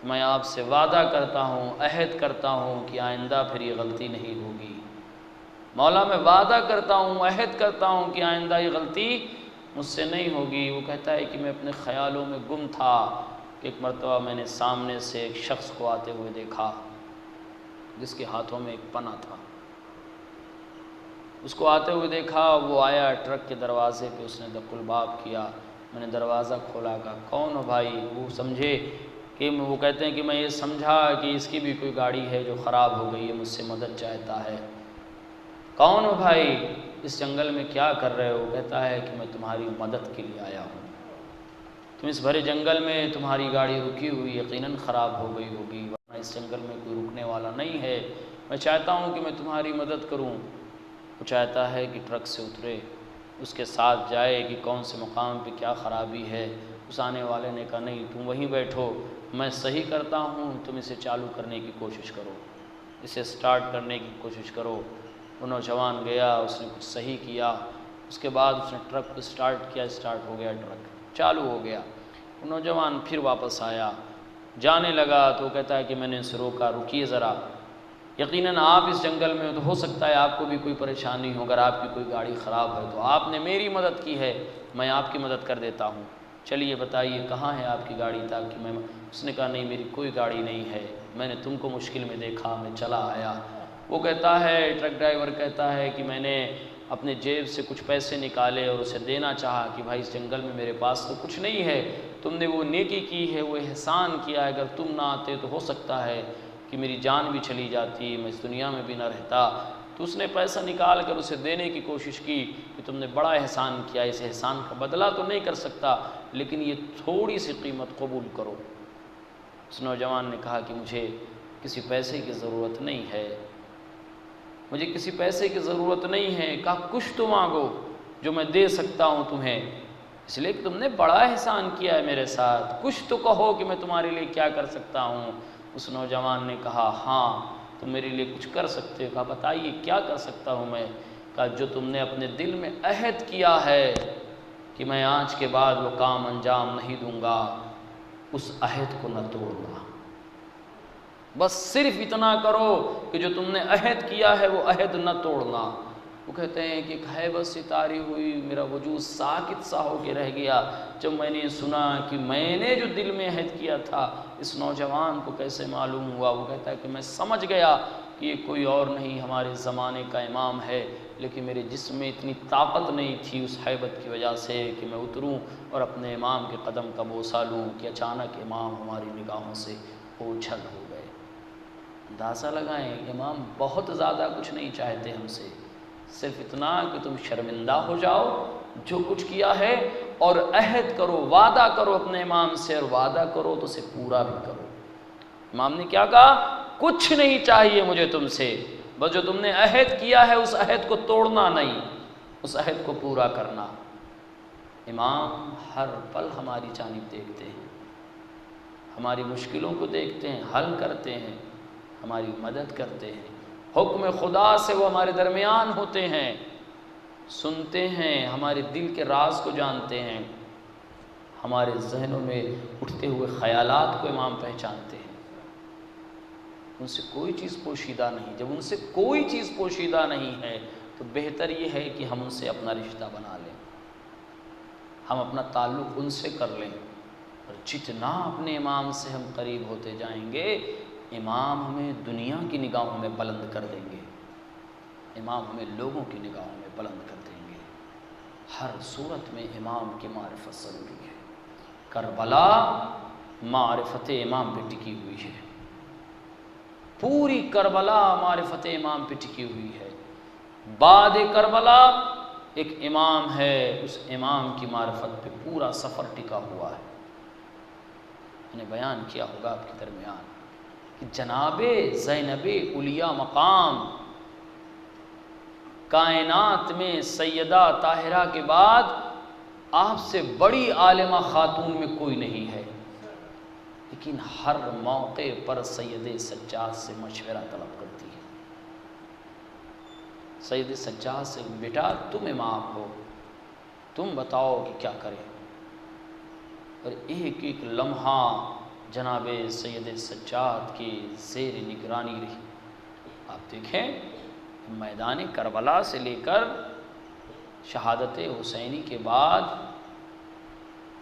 میں آپ سے وعدہ کرتا ہوں، عہد کرتا ہوں کہ آئندہ پھر یہ غلطی نہیں ہوگی۔ مولا میں وعدہ کرتا ہوں، عہد کرتا ہوں کہ آئندہ یہ غلطی مجھ سے نہیں ہوگی۔ وہ کہتا ہے کہ میں اپنے خیالوں میں گم تھا کہ ایک مرتبہ میں نے سامنے سے ایک شخص کو آتے ہوئے دیکھا جس کے ہاتھوں میں ایک پنہ تھا۔ اس کو آتے ہوئے دیکھا، وہ آیا ٹرک کے دروازے پہ، اس نے دق الباب کیا، میں نے دروازہ کھولا، کہا کون ہو بھائی؟ وہ سمجھے کہ وہ کہتے ہیں کہ میں یہ سمجھا کہ اس کی بھی کوئی گاڑی ہے جو خراب ہو گئی ہے، مجھ سے مدد چاہتا ہے۔ کون ہو بھائی؟ اس جنگل میں کیا کر رہے ہو؟ کہتا ہے کہ میں تمہاری مدد کے لیے آیا ہوں، تم اس بھرے جنگل میں تمہاری گاڑی رکی ہوئی یقیناً خراب ہو گئی ہوگی، ورنہ اس جنگل میں کوئی رکنے والا نہیں ہے، میں چاہتا ہوں کہ میں تمہاری مدد کروں۔ وہ چاہتا ہے کہ ٹرک سے اترے، اس کے ساتھ جائے کہ کون سے مقام پہ کیا خرابی ہے۔ اس آنے والے نے کہا نہیں، تم وہیں بیٹھو، میں صحیح کرتا ہوں، تم اسے چالو کرنے کی کوشش کرو، اسے سٹارٹ کرنے کی کوشش کرو۔ وہ نوجوان گیا، اس نے کچھ صحیح کیا، اس کے بعد اس نے ٹرک کو سٹارٹ کیا، سٹارٹ ہو گیا، ٹرک چالو ہو گیا۔ وہ نوجوان پھر واپس آیا، جانے لگا تو وہ کہتا ہے کہ میں نے اسے روکا، رکیے ذرا، یقیناً آپ اس جنگل میں تو ہو سکتا ہے آپ کو بھی کوئی پریشانی ہو، اگر آپ کی کوئی گاڑی خراب ہے تو آپ نے میری مدد کی ہے، میں آپ کی مدد کر دیتا ہوں، چلیے بتائیے کہاں ہے آپ کی گاڑی تاکہ میں۔ اس نے کہا نہیں میری کوئی گاڑی نہیں ہے، میں نے تم کو مشکل میں دیکھا، میں چلا آیا۔ وہ کہتا ہے، ٹرک ڈرائیور کہتا ہے کہ میں نے اپنے جیب سے کچھ پیسے نکالے اور اسے دینا چاہا کہ بھائی اس جنگل میں میرے پاس تو کچھ نہیں ہے، تم نے وہ نیکی کی ہے، وہ احسان کیا ہے، اگر تم نہ آتے تو ہو سکتا ہے کہ میری جان بھی چلی جاتی، میں اس دنیا میں بھی نہ رہتا۔ تو اس نے پیسہ نکال کر اسے دینے کی کوشش کی کہ تم نے بڑا احسان کیا، اس احسان کا بدلہ تو نہیں کر سکتا لیکن یہ تھوڑی سی قیمت قبول کرو۔ اس نوجوان نے کہا کہ مجھے کسی پیسے کی ضرورت نہیں ہے، مجھے کسی پیسے کی ضرورت نہیں ہے۔ کہا کچھ تو مانگو جو میں دے سکتا ہوں تمہیں، اس لیے کہ تم نے بڑا احسان کیا ہے میرے ساتھ، کچھ تو کہو کہ میں تمہارے لیے کیا کر سکتا ہوں۔ اس نوجوان نے کہا ہاں تم میرے لیے کچھ کر سکتے ہو۔ کہا بتائیے کیا کر سکتا ہوں میں؟ کہا جو تم نے اپنے دل میں عہد کیا ہے کہ میں آج کے بعد وہ کام انجام نہیں دوں گا، اس عہد کو نہ توڑنا، بس صرف اتنا کرو کہ جو تم نے عہد کیا ہے وہ عہد نہ توڑنا۔ وہ کہتے ہیں کہ ایک ہیبت سی طاری ہوئی، میرا وجود ساکت سا ہو کے رہ گیا جب میں نے سنا کہ میں نے جو دل میں عہد کیا تھا اس نوجوان کو کیسے معلوم ہوا۔ وہ کہتا ہے کہ میں سمجھ گیا کہ یہ کوئی اور نہیں ہمارے زمانے کا امام ہے، لیکن میرے جسم میں اتنی طاقت نہیں تھی اس ہیبت کی وجہ سے کہ میں اتروں اور اپنے امام کے قدم کا بوسہ لوں کہ اچانک امام ہماری نگاہوں سے اوجھل ہو گئے۔ اندازہ لگائیں، امام بہت زیادہ کچھ نہیں چاہتے ہم سے، صرف اتنا کہ تم شرمندہ ہو جاؤ جو کچھ کیا ہے، اور عہد کرو، وعدہ کرو اپنے امام سے، اور وعدہ کرو تو اسے پورا بھی کرو۔ امام نے کیا کہا؟ کچھ نہیں چاہیے مجھے تم سے، بس جو تم نے عہد کیا ہے اس عہد کو توڑنا نہیں، اس عہد کو پورا کرنا۔ امام ہر پل ہماری جانب دیکھتے ہیں، ہماری مشکلوں کو دیکھتے ہیں، حل کرتے ہیں، ہماری مدد کرتے ہیں۔ حکم خدا سے وہ ہمارے درمیان ہوتے ہیں، سنتے ہیں، ہمارے دل کے راز کو جانتے ہیں، ہمارے ذہنوں میں اٹھتے ہوئے خیالات کو امام پہچانتے ہیں۔ ان سے کوئی چیز پوشیدہ نہیں۔ جب ان سے کوئی چیز پوشیدہ نہیں ہے تو بہتر یہ ہے کہ ہم ان سے اپنا رشتہ بنا لیں، ہم اپنا تعلق ان سے کر لیں، اور جتنا اپنے امام سے ہم قریب ہوتے جائیں گے، امام ہمیں دنیا کی نگاہوں میں بلند کر دیں گے، امام ہمیں لوگوں کی نگاہوں میں بلند کر دیں گے۔ ہر صورت میں امام کی معرفت ضروری ہے۔ کربلا معرفت امام پہ ٹکی ہوئی ہے، پوری کربلا معرفت امام پہ ٹکی ہوئی ہے۔ بعد کربلا ایک امام ہے، اس امام کی معرفت پہ پورا سفر ٹکا ہوا ہے۔ میں نے بیان کیا ہوگا آپ کے درمیان کہ جناب زینب علیہ مقام، کائنات میں سیدہ طاہرہ کے بعد آپ سے بڑی عالمہ خاتون میں کوئی نہیں ہے، لیکن ہر موقع پر سید سجاد سے مشورہ طلب کرتی ہے۔ سید سجاد سے، بیٹا تم امام ہو، تم بتاؤ کہ کیا کریں، اور ایک ایک لمحہ جناب سید سجاد کی زیر نگرانی رہی۔ آپ دیکھیں میدان کربلا سے لے کر شہادت حسینی کے بعد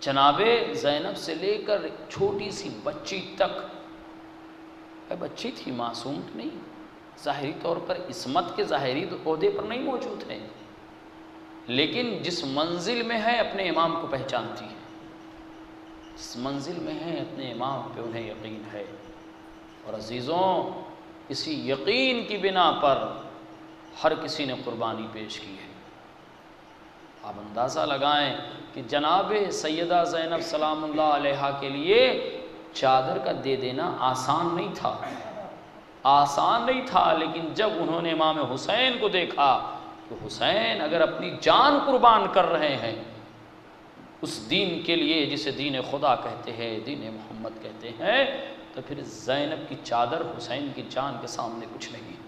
جناب زینب سے لے کر چھوٹی سی بچی تک، بچی تھی، معصوم نہیں، ظاہری طور پر عصمت کے ظاہری عہدے پر نہیں موجود ہے، لیکن جس منزل میں ہے اپنے امام کو پہچانتی ہے، جس منزل میں ہے اپنے امام پہ انہیں یقین ہے۔ اور عزیزوں، اسی یقین کی بنا پر ہر کسی نے قربانی پیش کی ہے۔ آپ اندازہ لگائیں کہ جناب سیدہ زینب سلام اللہ علیہا کے لیے چادر کا دے دینا آسان نہیں تھا، آسان نہیں تھا، لیکن جب انہوں نے امام حسین کو دیکھا کہ حسین اگر اپنی جان قربان کر رہے ہیں اس دین کے لیے جسے دین خدا کہتے ہیں، دین محمد کہتے ہیں، تو پھر زینب کی چادر حسین کی جان کے سامنے کچھ نہیں۔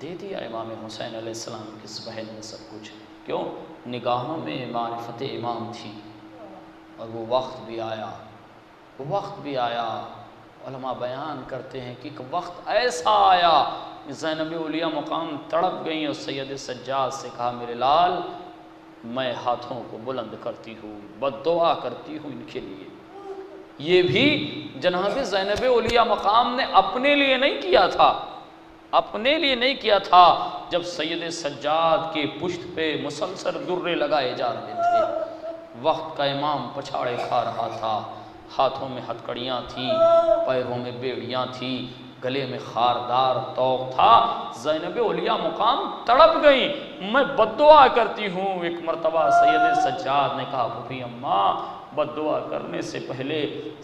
دے دیا امام حسین علیہ السلام کی اس بہن میں سب کچھ، کیوں؟ نگاہوں میں معرفت امام تھی، اور وہ وقت بھی آیا، وہ وقت بھی آیا۔ علماء بیان کرتے ہیں کہ ایک وقت ایسا آیا کہ زینب علیہ مقام تڑپ گئیں اور سید سجاد سے کہا میرے لال میں ہاتھوں کو بلند کرتی ہوں، بد دعا کرتی ہوں ان کے لیے۔ یہ بھی جناب زینب علیہ مقام نے اپنے لیے نہیں کیا تھا، اپنے لیے نہیں کیا تھا۔ جب سید سجاد کے پشت پہ مسلسل درے لگائے جا رہے تھے، وقت کا امام پچھاڑے کھا رہا تھا، ہاتھوں میں ہتھکڑیاں تھیں، پیروں میں بیڑیاں تھیں، گلے میں خاردار طوق تھا، زینب علیہ مقام تڑپ گئیں۔ میں بد دعا کرتی ہوں۔ ایک مرتبہ سید سجاد نے کہا پھوپھی اماں بد دعا کرنے سے پہلے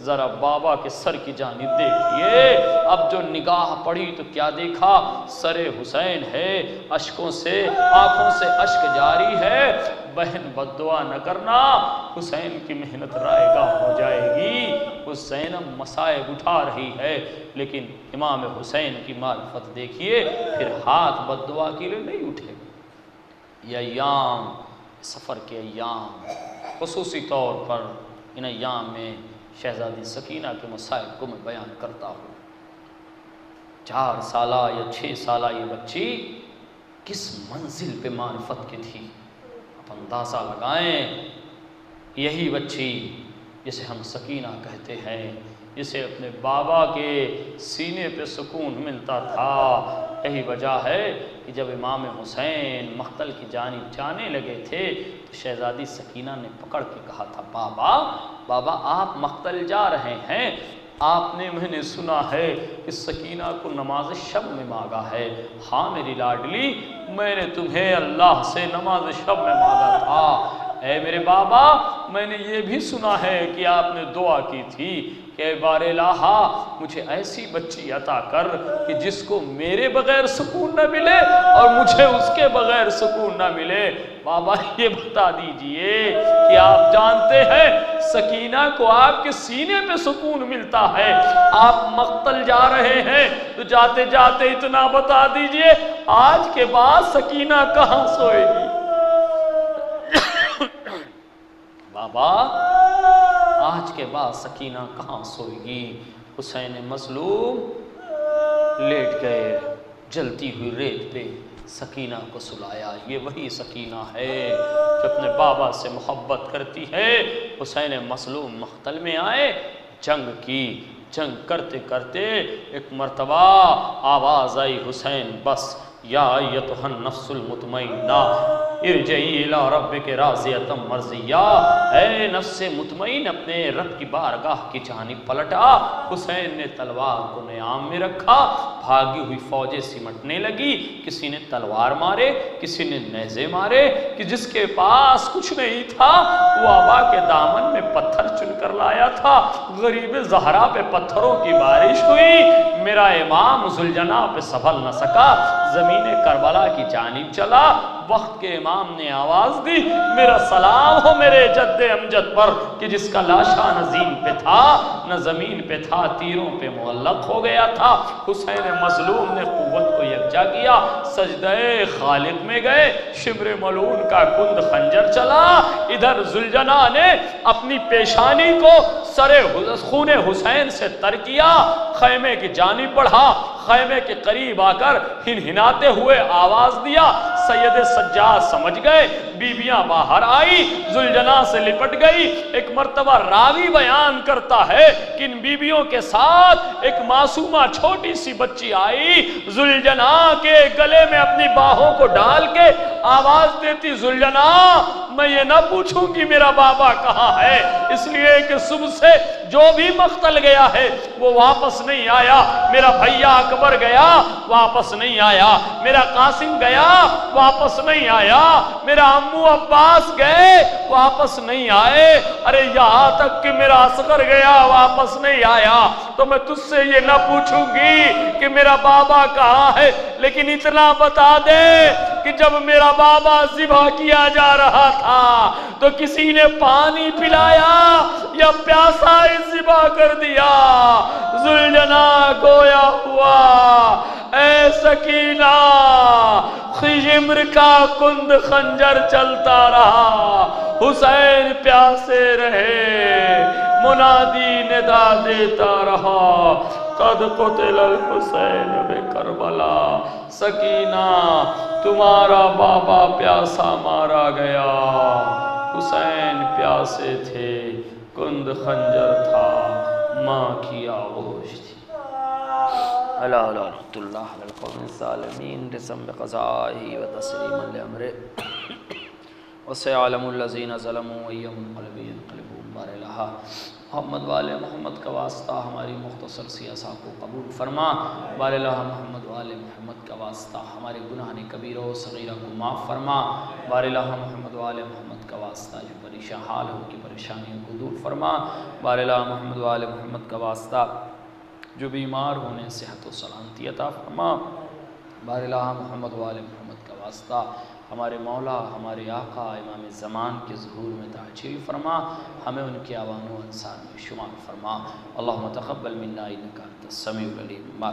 ذرا بابا کے سر کی جانب دیکھیے۔ اب جو نگاہ پڑی تو کیا دیکھا؟ سر حسین ہے، اشکوں سے، آنکھوں سے اشک جاری ہے۔ بہن بد دعا نہ کرنا، حسین کی محنت رائے گاہ ہو جائے گی۔ حسین مصائب اٹھا رہی ہے، لیکن امام حسین کی معرفت دیکھیے، پھر ہاتھ بد دعا کے لیے نہیں اٹھے۔ یہ ایام، سفر کے ایام، خصوصی طور پر ان ایام میں شہزادی سکینہ کے مصائب کو میں بیان کرتا ہوں۔ 4 سالہ یا 6 سالہ یہ بچی کس منزل پہ معرفت کی تھی، آپ اندازہ لگائیں۔ یہی بچی جسے ہم سکینہ کہتے ہیں، جسے اپنے بابا کے سینے پہ سکون ملتا تھا۔ یہی وجہ ہے کہ جب امام حسین مقتل کی جانب جانے لگے تھے تو شہزادی سکینہ نے پکڑ کے کہا تھا، بابا آپ مقتل جا رہے ہیں، آپ نے میں نے سنا ہے کہ سکینہ کو نماز شب میں مانگا ہے۔ ہاں میری لاڈلی، میں نے تمہیں اللہ سے نماز شب میں مانگا تھا۔ اے میرے بابا، میں نے یہ بھی سنا ہے کہ آپ نے دعا کی تھی کہ بار الہا مجھے ایسی بچی عطا کر کہ جس کو میرے بغیر سکون نہ ملے اور مجھے اس کے بغیر سکون نہ ملے۔ بابا یہ بتا دیجئے کہ آپ جانتے ہیں سکینہ کو آپ کے سینے پہ سکون ملتا ہے، آپ مقتل جا رہے ہیں تو جاتے جاتے اتنا بتا دیجئے آج کے بعد سکینہ کہاں سوئے گی؟ بابا آج کے بعد سکینہ کہاں سوئے گی؟ حسین مظلوم لیٹ گئے، جلتی ہوئی ریت پہ سکینہ کو سلایا۔ یہ وہی سکینہ ہے جو اپنے بابا سے محبت کرتی ہے۔ حسین مظلوم مقتل میں آئے، جنگ کی، جنگ کرتے کرتے ایک مرتبہ آواز آئی، حسین بس، یا ایتھا النفس المطمئنہ ارجعی الی ربک راضیۃ مرضیہ، اے نفس مطمئن اپنے رب کی بارگاہ کی جانب پلٹا۔ حسین نے تلوار کو نیام میں رکھا، بھاگی ہوئی فوجیں سمٹنے لگی، کسی نے تلوار مارے، کسی نے نیزے مارے، کہ جس کے پاس کچھ نہیں تھا وہ آبا کے دامن میں پتھر چن کر لایا تھا۔ غریب زہرا پہ پتھروں کی بارش ہوئی، میرا امام ذوالجناح پہ سنبھل نہ سکا، زمین کربلا کی جانب چلا۔ وقت کے امام نے آواز دی، میرا سلام ہو میرے جد امجد پر کہ جس کا لاشا نہ زین پہ تھا نہ زمین پہ تھا، تیروں پہ معلق ہو گیا تھا۔ حسین مظلوم نے قوت کو یکجا کیا، سجدہ خالق میں گئے، شمر ملعون کا کند خنجر چلا۔ ادھر ذوالجناح نے اپنی پیشانی کو سر خون حسین سے تر کیا، خیمے کی جانب بڑھا، خیمے کے قریب آ کر ہنہناتے ہوئے آواز دیا۔ سید سجاد سمجھ گئے، بیویاں باہر آئی، ذوالجناح سے لپٹ گئی۔ ایک مرتبہ راوی بیان کرتا ہے کہ ان بیویوں کے ساتھ ایک معصومہ چھوٹی سی بچی آئی، ذوالجناح کے گلے میں اپنی باہوں کو ڈال کے آواز دیتی، ذوالجناح میں یہ نہ پوچھوں گی میرا بابا کہاں ہے، اس لیے کہ صبح سے جو بھی مقتل گیا ہے وہ واپس نہیں آیا۔ میرا بھیا اکبر گیا، واپس نہیں آیا، میرا قاسم گیا، واپس نہیں آیا، میرا امو عباس گئے، واپس نہیں آئے، ارے یہاں تک کہ میرا اصغر گیا، واپس نہیں آیا۔ تو میں تجھ سے یہ نہ پوچھوں گی کہ میرا بابا کہاں ہے، لیکن اتنا بتا دے کہ جب میرا بابا ذبح کیا جا رہا تھا تو کسی نے پانی پلایا یا پیاسا ہی ذبح کر دیا؟ ذوالجناح گویا ہوا، اے سکینہ خجمر کا کند خنجر چلتا رہا، حسین پیاسے رہے، منادی ندا دیتا رہا، قد قتل الحسین بکربلا، سکینہ تمہارا بابا پیاسا مارا گیا، حسین پیاسے تھے، کند خنجر تھا، ماں کی آغوش تھی۔ علی رحمت اللہ علی القوم الظالمین، رسم بقضائہ و تسلیما لامرہ، وسيعلم الذين ظلموا أي منقلب ينقلبون۔ بار الہا محمد والے محمد کا واسطہ ہماری مختصر سی عصا کو قبول فرما۔ بار الہا محمد والے محمد کا واسطہ ہمارے گناہ کبیرہ و صغیرہ کو معاف فرما۔ بار الہا محمد والے محمد کا واسطہ جو پریشان حال ہو کی پریشانیوں کو دور فرما۔ بار الہا محمد والے محمد کا واسطہ جو بیمار ہونے صحت و سلامتی عطا فرما۔ بار الہا محمد والے محمد کا واسطہ ہمارے مولا ہمارے آقا امام زمان کے ظہور میں تعجیل فرما، ہمیں ان کے اعوان و انصار میں شمار فرما۔ اللہم تقبل منا انک انت السمیع العلیم۔